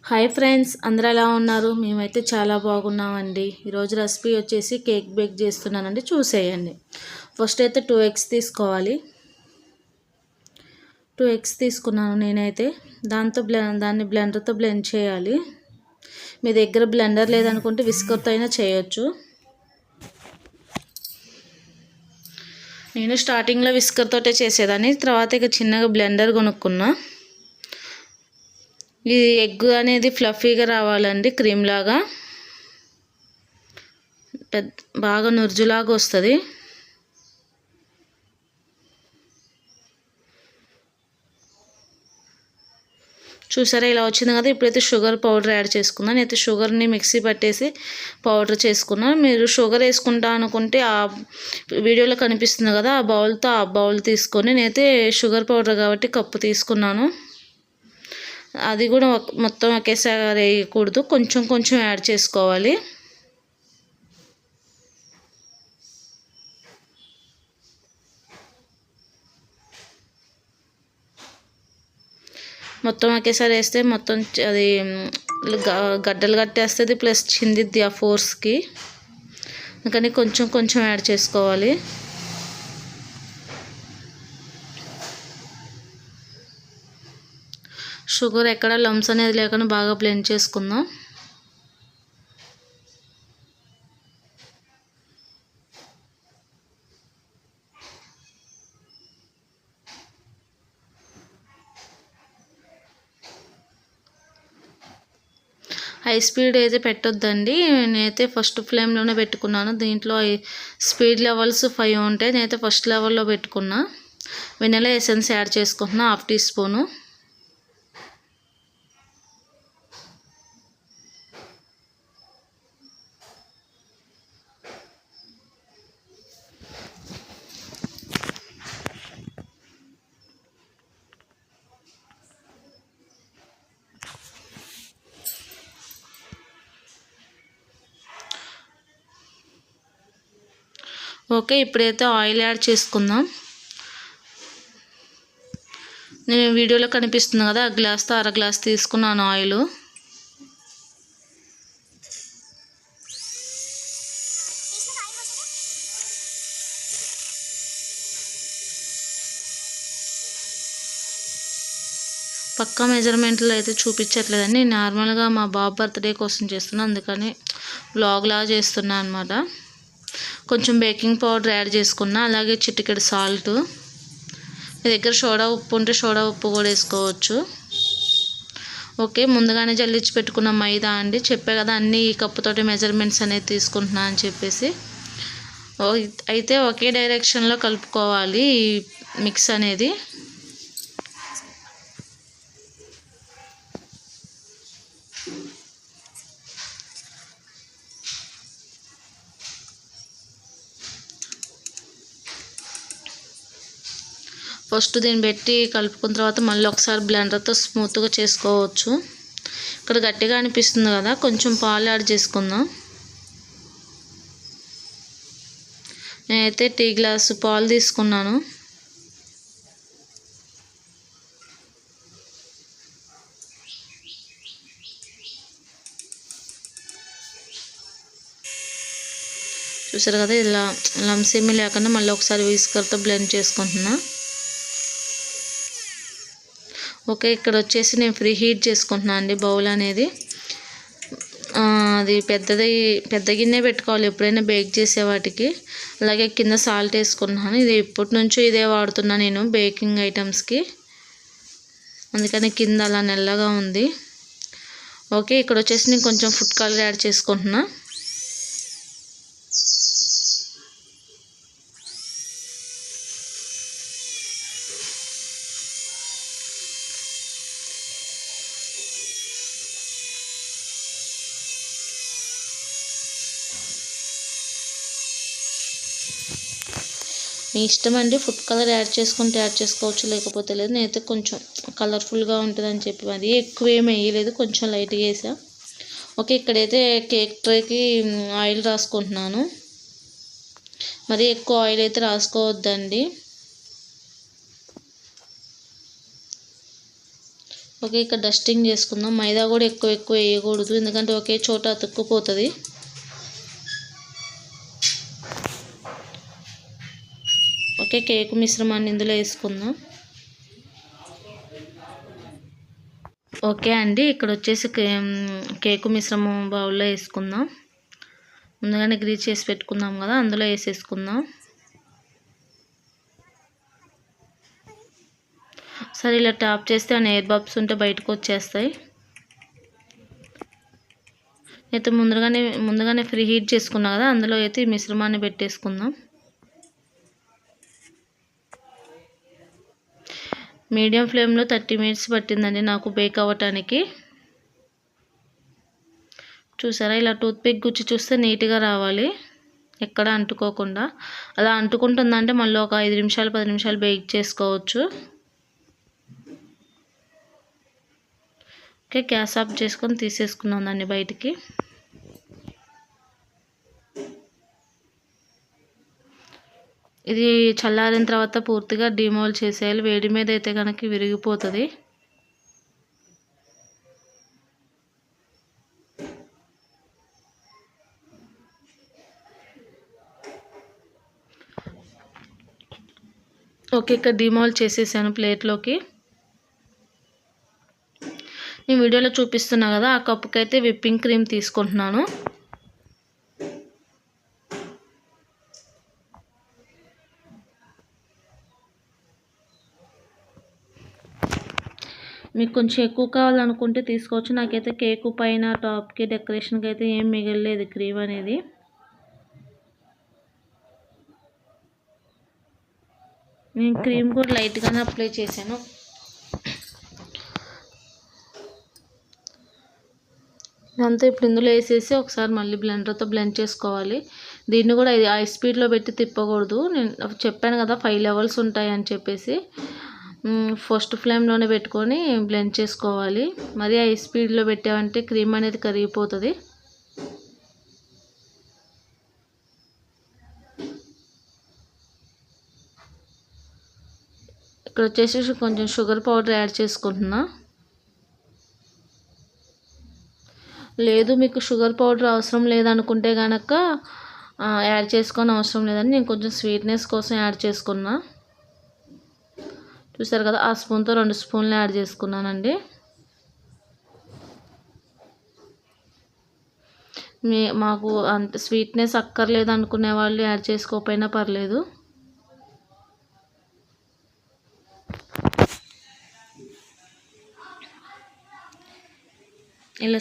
Hi friends, అందరూ ఎలా ఉన్నారు? మేమైతే చాలా బాగున్నామండి. ఈరోజు రెసిపీ వచ్చేసి కేక్ బేక్ చేస్తున్నానండి, చూసేయండి. ఫస్ట్ అయితే 2 eggs తీసుకోవాలి. 2 eggs తీసుకున్నాను నేనైతే. దాన్ని బ్లెండర్తో బ్లెండ్ చేయాలి. మీ దగ్గర బ్లెండర్ లేదనుకుంటే విస్కర్తో అయినా చేయొచ్చు. నేను స్టార్టింగ్లో విస్కర్ తోటే చేసేదాన్ని, తర్వాత ఇక చిన్నగా బ్లెండర్ కొనుక్కున్నా. ఈ ఎగ్ అనేది ఫ్లఫీగా రావాలండి, క్రీమ్ లాగా బాగా నుర్జులాగా వస్తుంది. చూసారా, ఇలా వచ్చింది కదా. ఇప్పుడైతే షుగర్ పౌడర్ యాడ్ చేసుకున్నాను. నేనైతే షుగర్ని మిక్సీ పట్టేసి పౌడర్ చేసుకున్నాను. మీరు షుగర్ వేసుకుంటా అనుకుంటే ఆ వీడియోలో కనిపిస్తుంది కదా, ఆ బౌల్ తీసుకొని, నేనైతే షుగర్ పౌడర్ కాబట్టి కప్పు తీసుకున్నాను. అది కూడా మొత్తం ఒకేసారి వేయకూడదు, కొంచెం కొంచెం యాడ్ చేసుకోవాలి. మొత్తం ఒకేసారి వేస్తే మొత్తం అది గడ్డలు కట్టేస్తుంది, ప్లస్ చిందిద్ది ఆ ఫోర్స్కి. అందుకని కొంచెం కొంచెం యాడ్ చేసుకోవాలి. షుగర్ ఎక్కడ లమ్స్ అనేది లేకుండా బాగా బ్లెండ్ చేసుకుందాం. హై స్పీడ్ అయితే పెట్టొద్దండి. నేనైతే ఫస్ట్ ఫ్లేమ్లోనే పెట్టుకున్నాను. దీంట్లో స్పీడ్ లెవెల్స్ 5 ఉంటాయి. నేనైతే ఫస్ట్ లెవెల్లో పెట్టుకున్నా. వెనిలా ఎసెన్స్ యాడ్ చేసుకుంటున్నా 1/2 టీ స్పూను. ఓకే, ఇప్పుడైతే ఆయిల్ యాడ్ చేసుకుందాం. నేను వీడియోలో కనిపిస్తుంది కదా, ఆ గ్లాస్తో 1/2 గ్లాస్ తీసుకున్నాను ఆయిల్. పక్కా మెజర్మెంట్లో అయితే చూపించట్లేదండి. నార్మల్గా మా బాబు బర్త్డే కోసం చేస్తున్నాను, అందుకని వ్లాగ్లా చేస్తున్నా అనమాట. కొంచెం బేకింగ్ పౌడర్ యాడ్ చేసుకున్నా, అలాగే చిటికెడు సాల్ట్. మీ దగ్గర సోడా ఉప్పు ఉంటే సోడా ఉప్పు కూడా వేసుకోవచ్చు. ఓకే, ముందుగానే జల్లించి పెట్టుకున్న మైదా అండి. చెప్పే కదా అన్నీ ఈ కప్పుతోటి మెజర్మెంట్స్ అనేది తీసుకుంటున్నా అని చెప్పేసి. అయితే ఒకే డైరెక్షన్లో కలుపుకోవాలి ఈ మిక్స్ అనేది. ఫస్ట్ దీన్ని పెట్టి కలుపుకున్న తర్వాత మళ్ళీ ఒకసారి బ్లెండర్తో స్మూత్గా చేసుకోవచ్చు. ఇక్కడ గట్టిగా అనిపిస్తుంది కదా, కొంచెం పాలు యాడ్ చేసుకుందాం. నేనైతే టీ గ్లాసు పాలు తీసుకున్నాను. చూసారు కదా, ఇలా లమ్స్ ఏమీ లేకుండా మళ్ళీ ఒకసారి విస్కర్తో బ్లెండ్ చేసుకుంటున్నా. ఓకే, ఇక్కడ వచ్చేసి నేను ఫ్రీ హీట్ చేసుకుంటున్నాను అండి బౌల్ అనేది. అది పెద్ద గిన్నె పెట్టుకోవాలి ఎప్పుడైనా బేక్ చేసే వాటికి. అలాగే కింద సాల్ట్ వేసుకున్నాను. ఇది ఇప్పటి నుంచో ఇదే వాడుతున్నా నేను బేకింగ్ ఐటమ్స్కి, అందుకని కింద అలా నల్లగా ఉంది. ఓకే, ఇక్కడ వచ్చేసి నేను కొంచెం ఫుడ్ కలర్ యాడ్ చేసుకుంటున్నా. మీ ఇష్టం అండి, ఫుడ్ కలర్ యాడ్ చేసుకుంటే యాడ్ చేసుకోవచ్చు, లేకపోతే లేదు. నేనైతే కొంచెం కలర్ఫుల్గా ఉంటుందని చెప్పి మరి ఎక్కువ ఏమి వేయలేదు, కొంచెం లైట్గా వేసా. ఓకే, ఇక్కడైతే కేక్ ట్రేకి ఆయిల్ రాసుకుంటున్నాను. మరి ఎక్కువ ఆయిల్ అయితే రాసుకోవద్దండి. ఓకే, ఇక్కడ డస్టింగ్ చేసుకుందాం. మైదా కూడా ఎక్కువ ఎక్కువ వేయకూడదు, ఎందుకంటే ఒకే చోట అతుక్కుపోతుంది. ఓకే, కేక్ మిశ్రమాన్ని ఇందులో వేసుకుందాం. ఓకే అండి, ఇక్కడ వచ్చేసి కేకు మిశ్రమం బౌల్లో వేసుకుందాం. ముందుగానే గ్రీజ్ చేసి పెట్టుకుందాం కదా, అందులో వేసేసుకుందాం. సరే, ఇలా టాప్ చేస్తే ఆ ఎయిర్ బబ్స్ ఉంటే బయటకు వచ్చేస్తాయి. అయితే ముందుగానే ఫ్రీ హీట్ చేసుకున్నా కదా, అందులో అయితే ఈ మిశ్రమాన్ని పెట్టేసుకుందాం. మీడియం ఫ్లేమ్లో 30 మినిట్స్ పట్టిందండి నాకు బేక్ అవ్వటానికి. చూసారా, ఇలా టూత్పిక్ గుచ్చి చూస్తే నీట్గా రావాలి, ఎక్కడ అంటుకోకుండా. అలా అంటుకుంటుందంటే మళ్ళీ ఒక 5 నిమిషాలు 10 నిమిషాలు బేక్ చేసుకోవచ్చు. ఓకే, గ్యాస్ ఆఫ్ చేసుకొని తీసేసుకున్నాం దాన్ని బయటికి. ఇది చల్లారిన తర్వాత పూర్తిగా డిమోల్డ్ చేసేయాలి. వేడి మీద అయితే కనుక విరిగిపోతుంది. ఓకే, ఇక్కడ డిమోల్డ్ చేసేసాను ప్లేట్లోకి. నేను వీడియోలో చూపిస్తున్నా కదా, ఆ కప్పుకైతే విప్పింగ్ క్రీమ్ తీసుకుంటున్నాను. మీకు కొంచెం ఎక్కువ కావాలనుకుంటే తీసుకోవచ్చు. నాకైతే కేకు పైన టాప్కి డెకరేషన్కి అయితే ఏం మిగలలేదు క్రీమ్ అనేది. నేను క్రీమ్ కూడా లైట్గానే అప్లై చేశాను. ఇదంతా ఇప్పుడు ఇందులో వేసేసి ఒకసారి మళ్ళీ బ్లెండర్తో బ్లెండ్ చేసుకోవాలి. దీన్ని కూడా హై స్పీడ్లో పెట్టి తిప్పకూడదు. నేను చెప్పాను కదా 5 లెవెల్స్ ఉంటాయి అని చెప్పేసి. ఫస్ట్ ఫ్లేమ్లోనే పెట్టుకొని బ్లెండ్ చేసుకోవాలి. మరి హై స్పీడ్లో పెట్టామంటే క్రీమ్ అనేది కరిగిపోతుంది. ఇక్కడ వచ్చేసి కొంచెం షుగర్ పౌడర్ యాడ్ చేసుకుంటున్నా. లేదు, మీకు షుగర్ పౌడర్ అవసరం లేదనుకుంటే కనుక యాడ్ చేసుకొని అవసరం లేదని నేను కొంచెం స్వీట్నెస్ కోసం యాడ్ చేసుకున్నా. చూసారు కదా, ఆ స్పూన్తో 2 స్పూన్లు యాడ్ చేసుకున్నానండి. మాకు అంత స్వీట్నెస్ అక్కర్లేదు అనుకునే వాళ్ళు యాడ్ చేసుకోకపోయినా పర్లేదు. ఇలా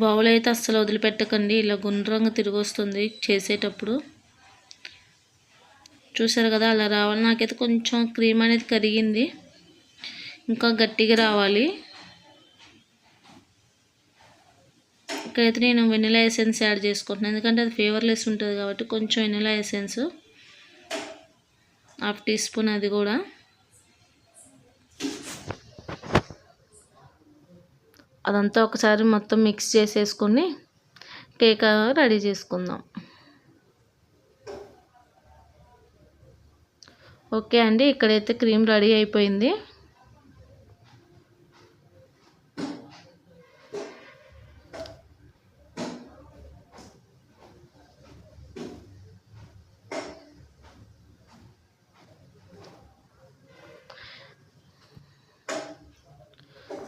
బౌల్ అయితే అస్సలు వదిలిపెట్టకండి, ఇలా గుండ్రంగా తిరిగి వస్తుంది చేసేటప్పుడు. చూసారు కదా, అలా రావాలి. నాకైతే కొంచెం క్రీమ్ అనేది కరిగింది, ఇంకా గట్టిగా రావాలి. ఇక్కడైతే నేను వెనిలా ఎసెన్స్ యాడ్ చేసుకుంటున్నాను, ఎందుకంటే అది ఫ్లేవర్లెస్ ఉంటుంది కాబట్టి. కొంచెం వెనిలా ఎసెన్స్ 1/2 టీ స్పూన్, అది కూడా. అదంతా ఒకసారి మొత్తం మిక్స్ చేసేసుకొని కేక్ రెడీ చేసుకుందాం. ఓకే అండి, ఇక్కడైతే క్రీమ్ రెడీ అయిపోయింది.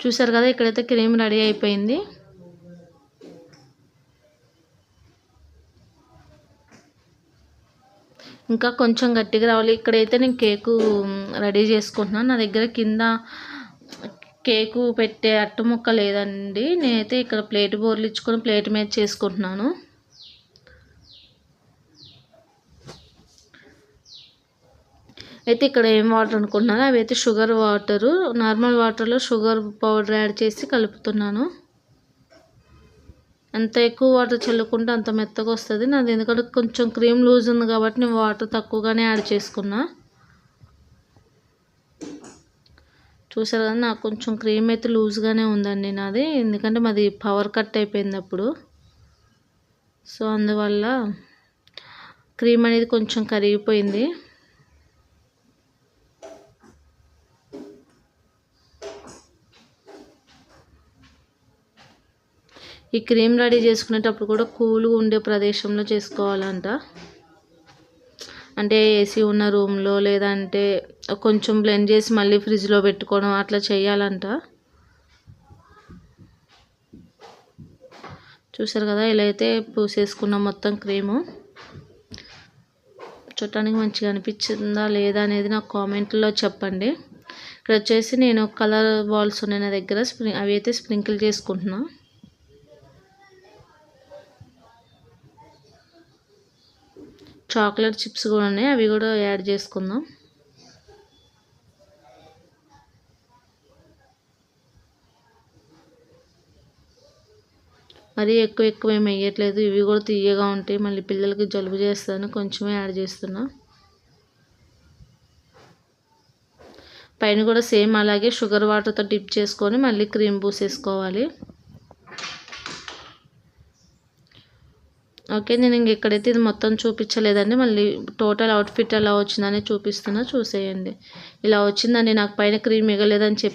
చూసారు కదా, ఇక్కడైతే క్రీమ్ రెడీ అయిపోయింది. ఇంకా కొంచెం గట్టిగా రావాలి. ఇక్కడైతే నేను కేకు రెడీ చేసుకుంటున్నాను. నా దగ్గర కింద కేకు పెట్టే అట్టు ముక్క లేదండి. నేనైతే ఇక్కడ ప్లేట్ బోర్లిచ్చుకొని ప్లేట్ మీద చేసుకుంటున్నాను. అయితే ఇక్కడ ఏం వాటర్ అనుకుంటున్నాను, అవి అయితే షుగర్ వాటరు. నార్మల్ వాటర్లో షుగర్ పౌడర్ యాడ్ చేసి కలుపుతున్నాను. ఎంత ఎక్కువ వాటర్ చల్లుకుంటే అంత మెత్తగా వస్తుంది నాది, ఎందుకంటే కొంచెం క్రీమ్ లూజ్ ఉంది కాబట్టి నేను వాటర్ తక్కువగానే యాడ్ చేసుకున్నా. చూసారు కదా, నాకు కొంచెం క్రీమ్ అయితే లూజ్గానే ఉందండి నాది, ఎందుకంటే మాది పవర్ కట్ అయిపోయింది అప్పుడు. సో అందువల్ల క్రీమ్ అనేది కొంచెం కరిగిపోయింది. ఈ క్రీమ్ రెడీ చేసుకునేటప్పుడు కూడా కూల్గా ఉండే ప్రదేశంలో చేసుకోవాలంట. అంటే ఏసీ ఉన్న రూమ్లో, లేదంటే కొంచెం బ్లెండ్ చేసి మళ్ళీ ఫ్రిడ్జ్లో పెట్టుకోవడం అట్లా చేయాలంట. చూసారు కదా, ఇలా అయితే పూసేసుకున్నాం మొత్తం క్రీము. చూడటానికి మంచిగా అనిపించిందా లేదా అనేది నాకు కామెంట్లో చెప్పండి. ఇక్కడ వచ్చేసి నేను కలర్ బాల్స్ ఉన్నాయి నా దగ్గర, అవి అయితే స్ప్రింకిల్ చేసుకుంటున్నా. చాక్లెట్ చిప్స్ కూడా ఉన్నాయి, అవి కూడా యాడ్ చేసుకుందాం. మరీ ఎక్కువ ఏమి వేయట్లేదు, ఇవి కూడా తీయగా ఉంటాయి, మళ్ళీ పిల్లలకి జలుబు చేస్తాను, కొంచెమే యాడ్ చేస్తున్నా. పైన కూడా సేమ్ అలాగే షుగర్ వాటర్తో డిప్ చేసుకొని మళ్ళీ క్రీమ్ పూసేసుకోవాలి. ఓకే, నేను ఇక్కడైతే ఇది మొత్తం చూపించలేదండి, మళ్ళీ టోటల్ అవుట్ఫిట్ ఎలా వచ్చిందని చూపిస్తున్నా, చూసేయండి. ఇలా వచ్చిందండి, నాకు పైన క్రీమ్ మిగలేదని చెప్పి